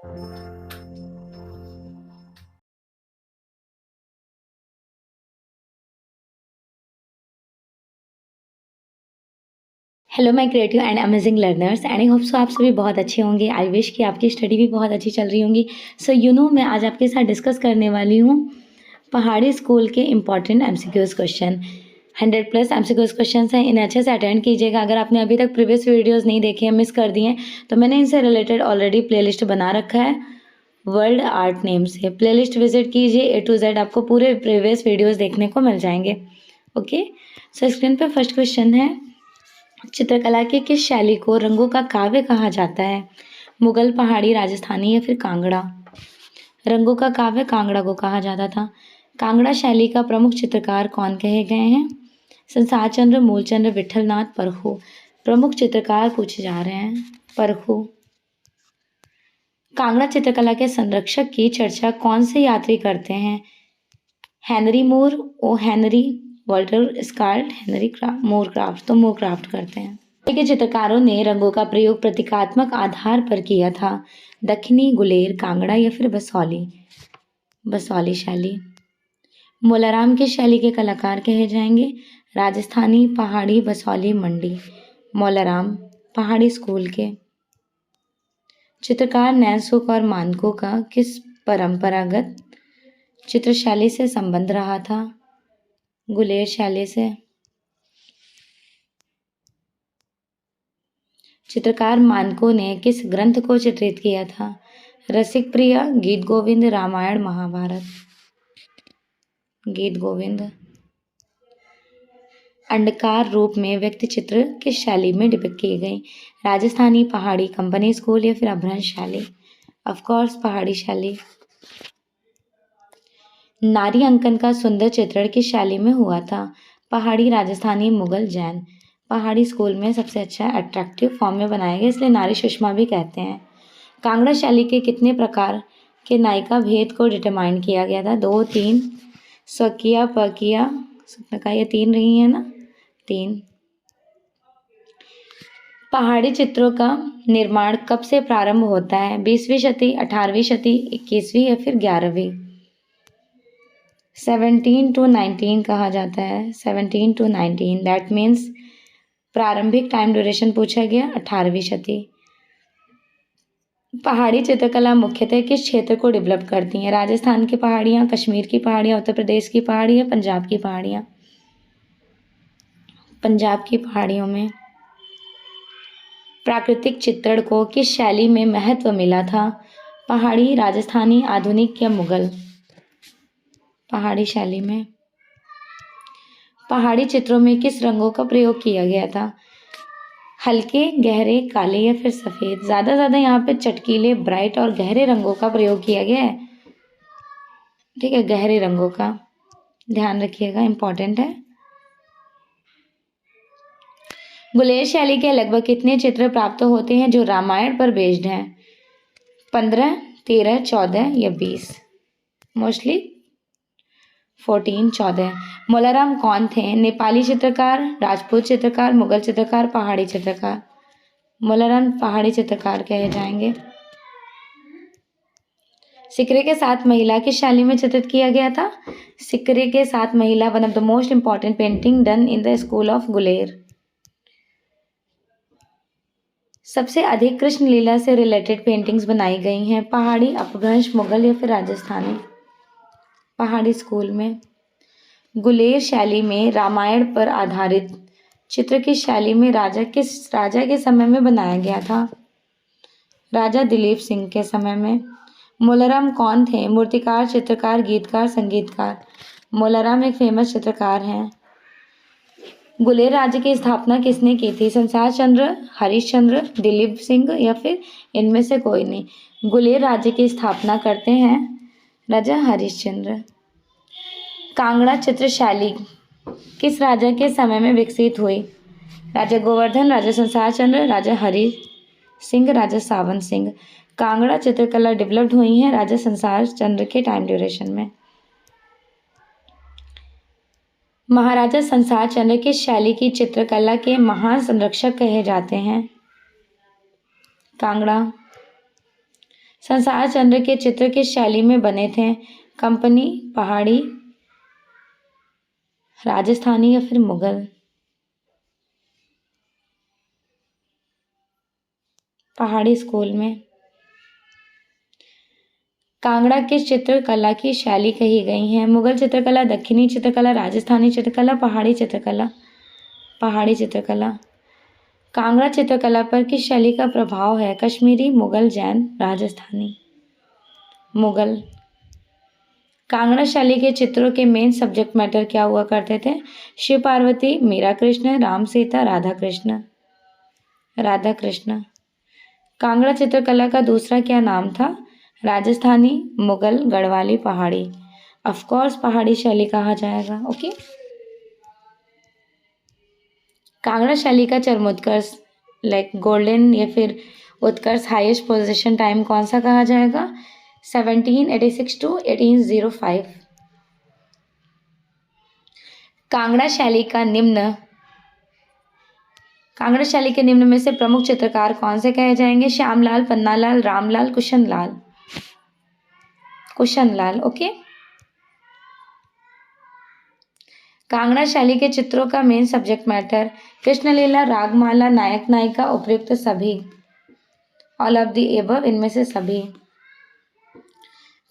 Hello my creative and amazing learners and I hope so आप सभी बहुत अच्छे होंगे। आई विश कि आपकी स्टडी भी बहुत अच्छी चल रही होंगी। मैं आज आपके साथ डिस्कस करने वाली हूँ पहाड़ी स्कूल के important MCQs question. 100+ MCQs question हैं, इन्हें अच्छे से अटेंड कीजिएगा। अगर आपने अभी तक प्रीवियस वीडियोज़ नहीं देखे हैं, मिस कर दिए हैं, तो मैंने इनसे रिलेटेड ऑलरेडी प्लेलिस्ट बना रखा है वर्ल्ड आर्ट नेम से। प्लेलिस्ट विजिट कीजिए, A to Z आपको पूरे प्रीवियस वीडियोज़ देखने को मिल जाएंगे। ओके, सो स्क्रीन पर फर्स्ट क्वेश्चन है, चित्रकला की किस शैली को रंगों का काव्य कहा जाता है? मुगल, पहाड़ी, राजस्थानी या फिर कांगड़ा? रंगों का काव्य कांगड़ा को कहा जाता था। कांगड़ा शैली का प्रमुख चित्रकार कौन कहे गए हैं? संसार चंद्र, मूलचंद्र, विठलनाथ, परखू? प्रमुख चित्रकार पूछे जा रहे हैं परखू। कांगड़ा चित्रकला के संरक्षक की चर्चा कौन से यात्री करते हैं? हेनरी मूर, ओ हेनरी, वॉल्टर स्कॉट, मोरक्राफ्ट? तो मोरक्राफ्ट करते हैं। के चित्रकारों ने रंगों का प्रयोग प्रतीकात्मक आधार पर किया था। दक्षिणी, गुलेर, कांगड़ा या फिर बसौली? बसौली शैली। मोलाराम की शैली के कलाकार कहे जाएंगे? राजस्थानी, पहाड़ी, बसौली, मंडी? मोलाराम पहाड़ी स्कूल के। चित्रकार नैनसुख और मानको का किस परंपरागत चित्र शैली से संबंध रहा था? गुलेर शैली से। चित्रकार मानको ने किस ग्रंथ को चित्रित किया था? रसिक प्रिया, गीत गोविंद, रामायण, महाभारत? गीत गोविंद। अंडकार रूप में व्यक्ति चित्र किस शैली में डिपिक्ट की गई? राजस्थानी, पहाड़ी, कंपनी स्कूल या फिर अभ्रंश शैली? ऑफकोर्स पहाड़ी शैली। नारी अंकन का सुंदर चित्रण किस शैली में हुआ था? पहाड़ी, राजस्थानी, मुगल, जैन? पहाड़ी स्कूल में सबसे अच्छा अट्रैक्टिव फॉर्म में बनाया गया, इसलिए नारी सुषमा भी कहते हैं। कांगड़ा शैली के कितने प्रकार के नायिका भेद को डिटरमाइन किया गया था? 2, 3? स्वकीय, परकीय, का ये 3 रही है ना? 3। पहाड़ी चित्रों का निर्माण कब से प्रारंभ होता है? 20वीं शती, 18वीं शती, 21वीं या फिर 11वीं? 17 to 19 कहा जाता है। 17 to 19 दैट मीन्स प्रारंभिक टाइम ड्यूरेशन पूछा गया 18वीं शती। पहाड़ी चित्रकला मुख्यतः किस क्षेत्र को डेवलप करती हैं? राजस्थान की पहाड़ियाँ, कश्मीर की पहाड़ियाँ, उत्तर प्रदेश की पहाड़ियाँ, पंजाब की पहाड़ियाँ? पंजाब की पहाड़ियों में। प्राकृतिक चित्रण को किस शैली में महत्व मिला था? पहाड़ी, राजस्थानी, आधुनिक या मुगल? पहाड़ी शैली में। पहाड़ी चित्रों में किस रंगों का प्रयोग किया गया था? हल्के, गहरे, काले या फिर सफेद? ज्यादा यहाँ पे चटकीले, ब्राइट और गहरे रंगों का प्रयोग किया गया है। ठीक है, गहरे रंगों का ध्यान रखिएगा, इंपॉर्टेंट है। गुलेर शैली के लगभग कितने चित्र प्राप्त होते हैं जो रामायण पर बेस्ड हैं? 15, 13, 14 या 20? मोस्टली 14, 14। मोलाराम कौन थे? नेपाली चित्रकार, राजपूत चित्रकार, मुगल चित्रकार, पहाड़ी चित्रकार? मोलाराम पहाड़ी चित्रकार कहे जाएंगे। सिकरे के साथ महिला किस शैली में चित्रित किया गया था? सिकरे के साथ महिला one of the most important painting done in the school of Guler. सबसे अधिक कृष्ण लीला से रिलेटेड पेंटिंग्स बनाई गई हैं? पहाड़ी, अपभ्रंश, मुगल या फिर राजस्थानी? पहाड़ी स्कूल में। गुलेर शैली में रामायण पर आधारित चित्र की शैली में किस राजा के समय में बनाया गया था? राजा दिलीप सिंह के समय में। मोलाराम कौन थे? मूर्तिकार, चित्रकार, गीतकार, संगीतकार? मोलाराम एक फेमस चित्रकार हैं। गुलेर राज्य की स्थापना किसने की थी? संसार चंद्र, हरिश्चंद्र, दिलीप सिंह या फिर इनमें से कोई नहीं? गुलेर राज्य की स्थापना करते हैं राजा हरिश्चंद्र। कांगड़ा चित्र शैली किस राजा के समय में विकसित हुई? राजा गोवर्धन, राजा संसार चंद्र, राजा हरि सिंह, राजा सावन सिंह? कांगड़ा चित्रकला डेवलप्ड हुई है राजा संसार चंद्र के टाइम ड्यूरेशन में। महाराजा संसार चंद्र किस शैली की चित्रकला के महान संरक्षक कहे जाते हैं? कांगड़ा। संसार चंद्र के चित्र किस शैली में बने थे? कंपनी, पहाड़ी, राजस्थानी या फिर मुगल? पहाड़ी स्कूल में। कांगड़ा किस चित्रकला की शैली कही गई है? मुगल चित्रकला, दक्षिणी चित्रकला, राजस्थानी चित्रकला, पहाड़ी चित्रकला? पहाड़ी चित्रकला। कांगड़ा चित्रकला पर किस शैली का प्रभाव है? कश्मीरी, मुगल, जैन, राजस्थानी? मुगल। कांगड़ा शैली के चित्रों के मेन सब्जेक्ट मैटर क्या हुआ करते थे? शिव पार्वती, मीरा कृष्ण, राम सीता, राधा कृष्ण? राधा कृष्ण। कांगड़ा चित्रकला का दूसरा क्या नाम था? राजस्थानी, मुगल, गढ़वाली, पहाड़ी? ऑफ कोर्स पहाड़ी शैली कहा जाएगा। ओके। कांगड़ा शैली का चरमोत्कर्ष लाइक गोल्डन या फिर उत्कर्ष हाईएस्ट पोजीशन टाइम कौन सा कहा जाएगा? 1786 टू 1805। कांगड़ा शैली के निम्न में से प्रमुख चित्रकार कौन से कहे जाएंगे? श्यामलाल, पन्नालाल, रामलाल, कुशनलाल? कुशनलाल। ओके। कांगड़ा शैली के चित्रों का मेन सब्जेक्ट मैटर? कृष्णलीला, रागमाला, नायक नायिका, उपयुक्त सभी? ऑल ऑफ द एबव, इनमें से सभी।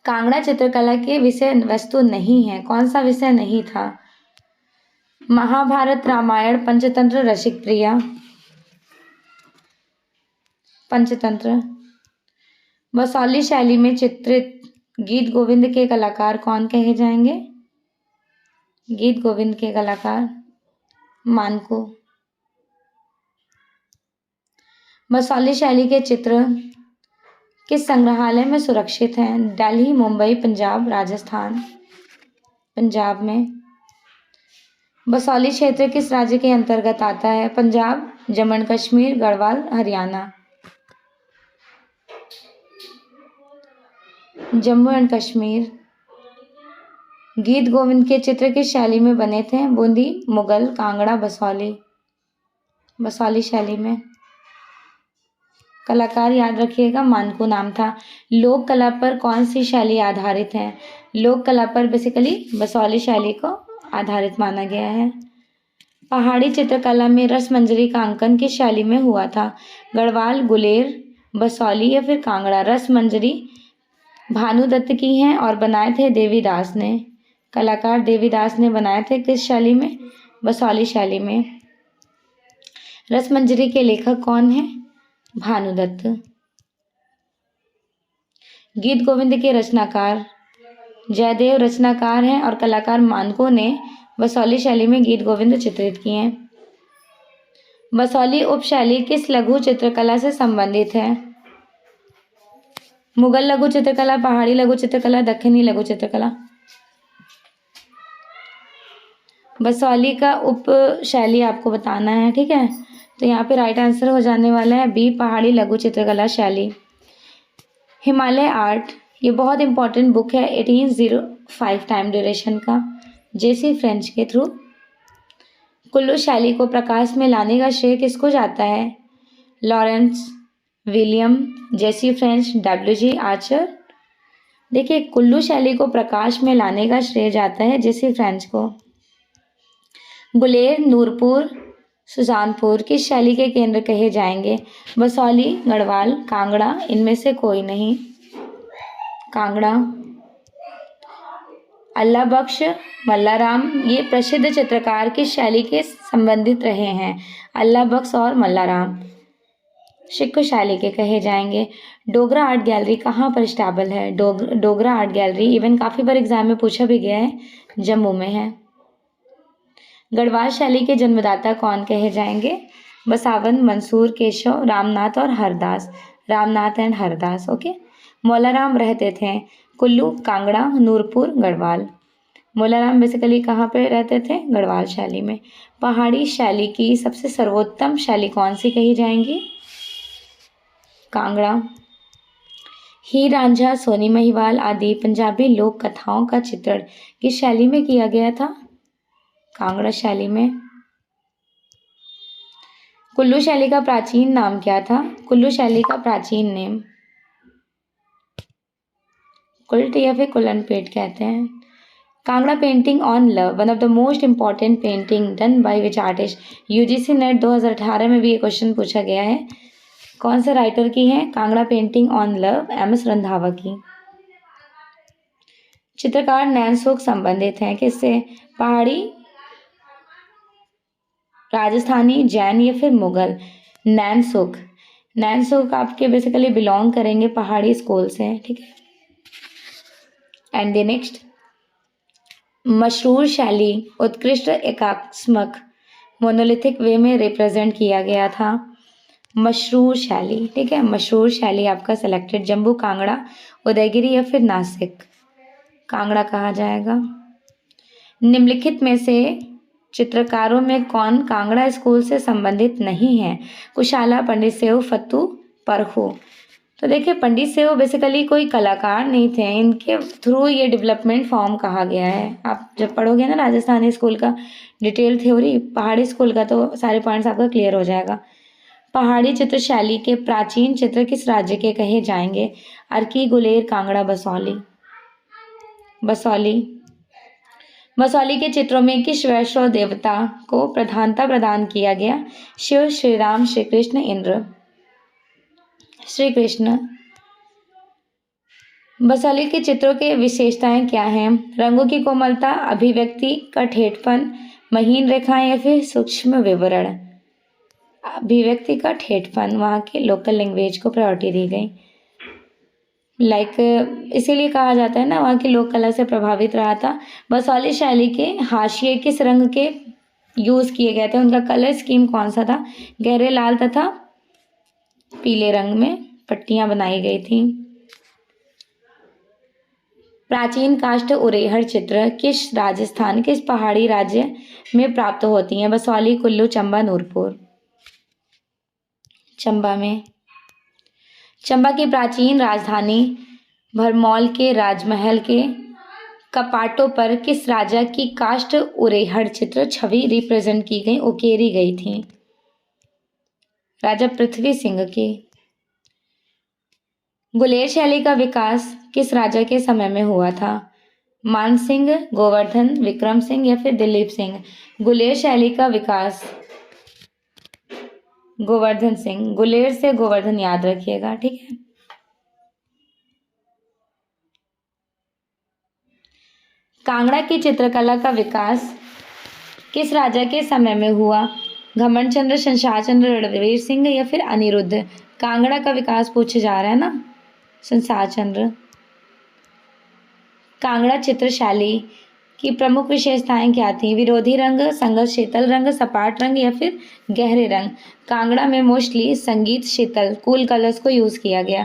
कांगड़ा चित्रकला के विषय वस्तु नहीं है, कौन सा विषय नहीं था? महाभारत, रामायण, पंचतंत्र, रसिक प्रिया? पंचतंत्र। बसौली शैली में चित्रित गीत गोविंद के कलाकार कौन कहे जाएंगे? गीत गोविंद के कलाकार मानको। बसौली शैली के चित्र किस संग्रहालय में सुरक्षित हैं? दिल्ली, मुंबई, पंजाब, राजस्थान? पंजाब में। बसौली क्षेत्र किस राज्य के अंतर्गत आता है? पंजाब, जम्मू कश्मीर, गढ़वाल, हरियाणा? जम्मू एंड कश्मीर। गीत गोविंद के चित्र किस शैली में बने थे? बूंदी, मुगल, कांगड़ा, बसौली? बसौली शैली में। कलाकार याद रखिएगा मानकू नाम था। लोक कला पर कौन सी शैली आधारित है? लोक कला पर बेसिकली बसौली शैली को आधारित माना गया है। पहाड़ी चित्रकला में रसमंजरी का अंकन किस शैली में हुआ था? गढ़वाल, गुलेर, बसौली या फिर कांगड़ा? रसमंजरी भानुदत्त की हैं और बनाए थे देवीदास ने। कलाकार देवीदास ने बनाए थे किस शैली में? बसौली शैली में। रसमंजरी के लेखक कौन है? भानुदत्त। गीत गोविंद के रचनाकार जयदेव रचनाकार हैं और कलाकार मानको ने बसौली शैली में गीत गोविंद चित्रित किए हैं। बसौली उपशैली किस लघु चित्रकला से संबंधित है? मुगल लघु चित्रकला, पहाड़ी लघु चित्रकला, दक्षिणी लघु चित्रकला? बसौली का उप शैली आपको बताना है, ठीक है। तो यहाँ पे राइट आंसर हो जाने वाला है बी, पहाड़ी लघु चित्रकला शैली। हिमालय आर्ट, ये बहुत इंपॉर्टेंट बुक है, 1805 टाइम ड्यूरेशन का, जेसी फ्रेंच के थ्रू। कुल्लू शैली को प्रकाश में लाने का श्रेय किसको जाता है? लॉरेंस विलियम, जेसी फ्रेंच, डब्ल्यू.जी. आर्चर? देखिए, कुल्लू शैली को प्रकाश में लाने का श्रेय जाता है जेसी फ्रेंच को। गुलेर, नूरपुर, सुजानपुर किस शैली के केंद्र कहे जाएंगे? बसौली, गढ़वाल, कांगड़ा? इनमें से कोई नहीं। कांगड़ा। अल्लाह बख्श, मल्लाराम, ये प्रसिद्ध चित्रकार किस शैली के संबंधित रहे हैं? अल्लाह बख्श और मल्लाराम सिख शैली के कहे जाएंगे। डोगरा आर्ट गैलरी कहाँ पर स्टेबल है? डोगरा आर्ट गैलरी इवन काफ़ी बार एग्जाम में पूछा भी गया है, जम्मू में है। गढ़वाल शैली के जन्मदाता कौन कहे जाएंगे? बसावन, मंसूर, केशव, रामनाथ और हरदास? रामनाथ एंड हरदास। ओके। मौलाराम रहते थे कुल्लू, कांगड़ा, नूरपुर, गढ़वाल? मौलाराम बेसिकली कहाँ पे रहते थे? गढ़वाल शैली में। पहाड़ी शैली की सबसे सर्वोत्तम शैली कौन सी कही जाएंगी? कांगड़ा। हीर रांझा, सोनी महिवाल आदि पंजाबी लोक कथाओं का चित्रण किस शैली में किया गया था? कांगड़ा शैली में। कुल्लू शैली का प्राचीन नाम क्या था? कुल्लू शैली का प्राचीन नेम कुल्ट या फिर कुल्लनपेट कहते हैं। Kangra painting on love, one of the most important painting done by which artist. UGC net 2018 में भी ये क्वेश्चन पूछा गया है। कौन से राइटर की है Kangra painting on love? M S. Randhawa की। चित्रकार नैनसुख संबंधित हैं किससे? पहाड़ी, राजस्थानी, जैन या फिर मुगल? नैनसुख। नैनसुख आपके बेसिकली बिलोंग करेंगे पहाड़ी स्कूल से, ठीक है। एंड द नेक्स्ट, मशरूर शैली उत्कृष्ट एकात्मक मोनोलिथिक वे में रिप्रेजेंट किया गया था। मशरूर शैली, ठीक है। मशरूर शैली आपका सिलेक्टेड जम्मू, कांगड़ा, उदयगिरी या फिर नासिक? कांगड़ा कहा जाएगा। निम्नलिखित में से चित्रकारों में कौन कांगड़ा स्कूल से संबंधित नहीं है? कुशाला, पंडित सेऊ, फत्तू, परखू? तो देखिए, पंडित सेऊ बेसिकली कोई कलाकार नहीं थे, इनके थ्रू ये डेवलपमेंट फॉर्म कहा गया है। आप जब पढ़ोगे ना राजस्थानी स्कूल का डिटेल थ्योरी, पहाड़ी स्कूल का, तो सारे पॉइंट्स आपका क्लियर हो जाएगा। पहाड़ी चित्र शैली के प्राचीन चित्र किस राज्य के कहे जाएंगे? अर्की, गुलेर, कांगड़ा, बसौली? बसौली। बसौली के चित्रों में किस वैष्णव देवता को प्रधानता प्रदान किया गया? शिव, श्री राम, श्री कृष्ण, इंद्र? श्री कृष्ण। बसौली के चित्रों के विशेषताएं क्या हैं? रंगों की कोमलता, अभिव्यक्ति का ठेठपन, महीन रेखाएं या फिर सूक्ष्म विवरण? अभिव्यक्ति का ठेठपन, वहाँ के लोकल लैंग्वेज को प्रायोरिटी दी गई। इसीलिए कहा जाता है ना, वहाँ की लोक कला से प्रभावित रहा था। बसौली शैली के हाशिए किस रंग के यूज़ किए गए थे? उनका कलर स्कीम कौन सा था? गहरे लाल तथा पीले रंग में पट्टियां बनाई गई थी। प्राचीन काष्ठ उरेहड़ चित्र किस राजस्थान, किस पहाड़ी राज्य में प्राप्त होती हैं? बसौली, कुल्लू, चंबा, नूरपुर? चंबा में। चंबा की प्राचीन राजधानी भरमौल के राजमहल के कपाटों पर किस राजा की काष्ठ उरेहड़ चित्र छवि रिप्रेजेंट की गई, उकेरी गई थी? राजा पृथ्वी सिंह की। गुलेर शैली का विकास किस राजा के समय में हुआ था? मान सिंह, गोवर्धन, विक्रम सिंह या फिर दिलीप सिंह? गुलेर शैली का विकास गोवर्धन सिंह। गुलेर से गोवर्धन याद रखिएगा, ठीक है। कांगड़ा की चित्रकला का विकास किस राजा के समय में हुआ? घमंड चंद्र, संसार चंद्र, रणवीर सिंह या फिर अनिरुद्ध? कांगड़ा का विकास पूछे जा रहा है ना, संसार चंद्र। कांगड़ा चित्रशैली की प्रमुख विशेषताएं क्या थी? विरोधी रंग, संगत शीतल रंग, सपाट रंग या फिर गहरे रंग? कांगड़ा में मोस्टली संगीत शीतल कूल कलर्स को यूज किया गया।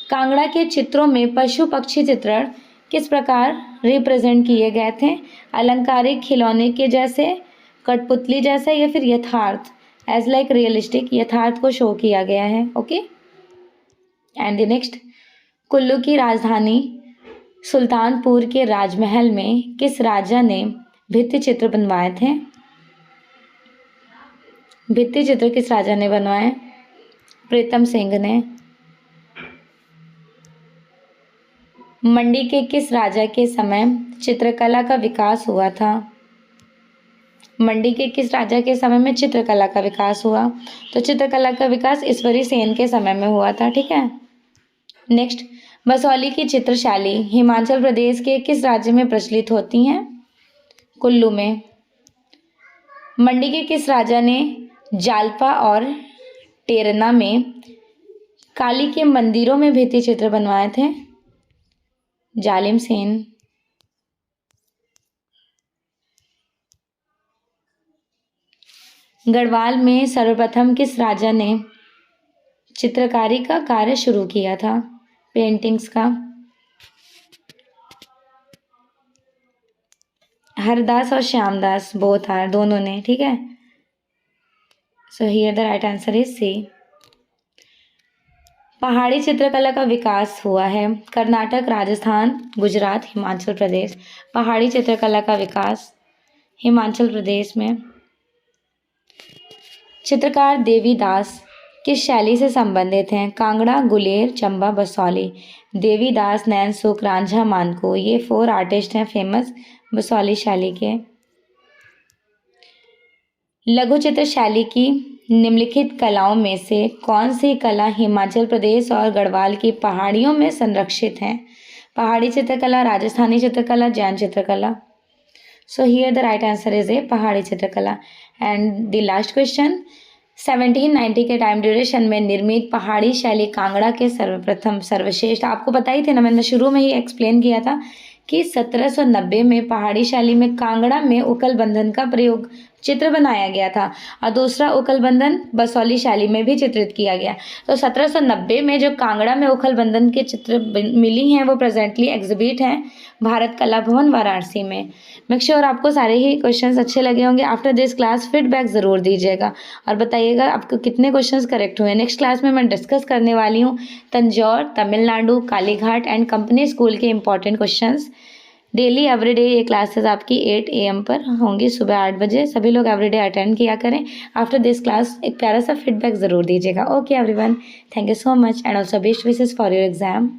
कांगड़ा के चित्रों में पशु पक्षी चित्रण किस प्रकार रिप्रेजेंट किए गए थे? अलंकारिक, खिलौने के जैसे, कठपुतली जैसा या फिर यथार्थ? एज लाइक रियलिस्टिक, यथार्थ को शो किया गया है, okay. And the next, Kullu की राजधानी सुल्तानपुर के राजमहल में किस राजा ने भित्ति चित्र बनवाए थे? भित्ति चित्र किस राजा ने बनवाए? प्रीतम सिंह ने। मंडी के किस राजा के समय चित्रकला का विकास हुआ था? मंडी के किस राजा के समय में चित्रकला का विकास हुआ? तो चित्रकला का विकास ईश्वरी सेन के समय में हुआ था, ठीक है। नेक्स्ट, बसौली की चित्रशैली हिमाचल प्रदेश के किस राज्य में प्रचलित होती हैं? कुल्लू में। मंडी के किस राजा ने जालपा और टेरना में काली के मंदिरों में भित्ति चित्र बनवाए थे? जालिम सेन। गढ़वाल में सर्वप्रथम किस राजा ने चित्रकारी का कार्य शुरू किया था, पेंटिंग्स का? हरदास और श्यामदास, बोथ आर, दोनों ने, ठीक है। So here the right answer is C. पहाड़ी चित्रकला का विकास हुआ है कर्नाटक, राजस्थान, गुजरात, हिमाचल प्रदेश। पहाड़ी चित्रकला का विकास हिमाचल प्रदेश में। चित्रकार देवीदास किस शैली से संबंधित हैं? कांगड़ा, गुलेर, चंबा, बसौली। देवीदास, नैन सुख, रांझा, मानको, ये 4 आर्टिस्ट हैं फेमस बसौली शैली के। लघु चित्र शैली की निम्नलिखित कलाओं में से कौन सी कला हिमाचल प्रदेश और गढ़वाल की पहाड़ियों में संरक्षित है? पहाड़ी चित्रकला, राजस्थानी चित्रकला, जैन चित्रकला। सो here the right answer is a पहाड़ी चित्रकला। एंड द लास्ट क्वेश्चन, 1790 के टाइम ड्यूरेशन में निर्मित पहाड़ी शैली कांगड़ा के सर्वप्रथम सर्वश्रेष्ठ, आपको पता ही थे ना, मैंने शुरू में ही एक्सप्लेन किया था कि 1790 में पहाड़ी शैली में कांगड़ा में उकल बंधन का प्रयोग चित्र बनाया गया था और दूसरा उकल बंधन बसौली शैली में भी चित्रित किया गया। तो 1790 में जो कांगड़ा में उकल बंधन के चित्र मिली हैं वो प्रेजेंटली एग्जिबिट हैं भारत कला भवन वाराणसी में। मेक श्योर आपको सारे ही क्वेश्चंस अच्छे लगे होंगे। आफ्टर दिस क्लास फीडबैक ज़रूर दीजिएगा और बताइएगा आपको कितने क्वेश्चंस करेक्ट हुए। नेक्स्ट क्लास में मैं डिस्कस करने वाली हूँ Tanjore, Tamil Nadu, Kalighat and company school के इंपॉर्टेंट क्वेश्चंस। डेली एवरीडे ये क्लासेस आपकी 8 AM पर होंगी, सुबह 8 बजे। सभी लोग एवरीडे अटेंड किया करें। आफ्टर दिस क्लास एक प्यारा सा फीडबैक ज़रूर दीजिएगा। Okay everyone, thank you so much and also best wishes for your exam.